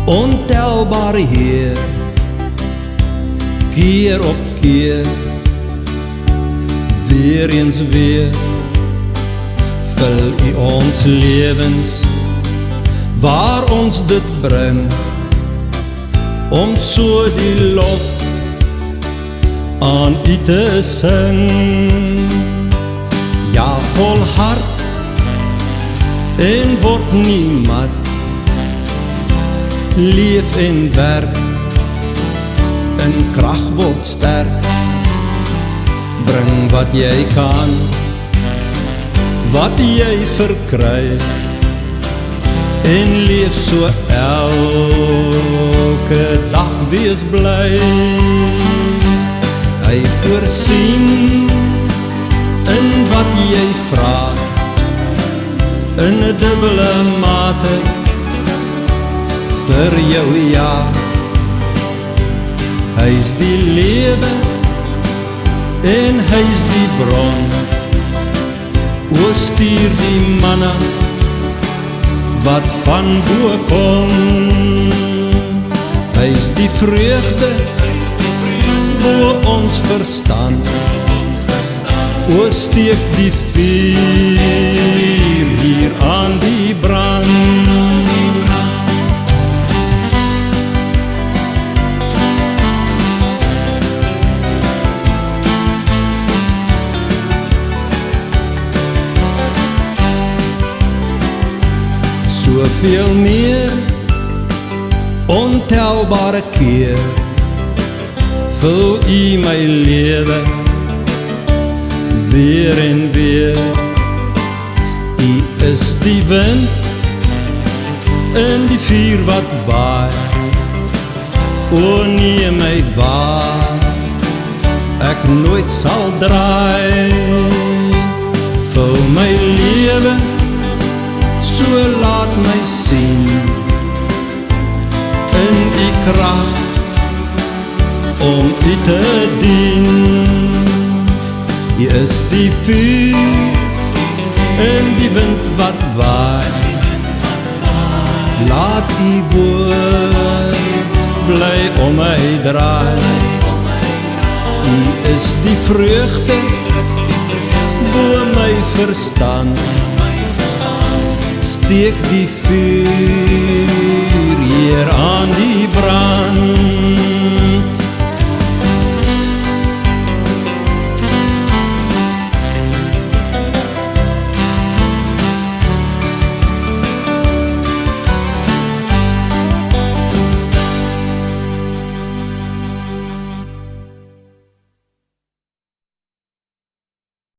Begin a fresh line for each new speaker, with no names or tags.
ontelbare Heer, keer op keer, weer eens weer, vul U ons lewens, waar ons dit bring, om so die lof aan U te sing. Ja, vol hart en word nie mat, leef en werk, in krag word sterk, bring wat jy kan, wat jy verkry, en leef so elke dag wees bly. Hy voorsien in wat jy vraag, in 'n dubbele mate, vir jou ja. Hy is die lewe en hy is die bron, o stuur die manna wat van bo kom. Hy is die vreugde bo ons verstand, o steek die vuur hier aan die brand. Soveel meer, ontelbare keer, vul U my lewe, weer en weer. U is die wind, en die vuur wat waai, o neem my waar, ek nooit sal draai. Vul my lewe, so laat my sien, in die krag, om U te dien. U is die vuur, en die wind wat waai, laat U woord, bly om my draai. U is die vreugde, bo my verstand, steek die vuur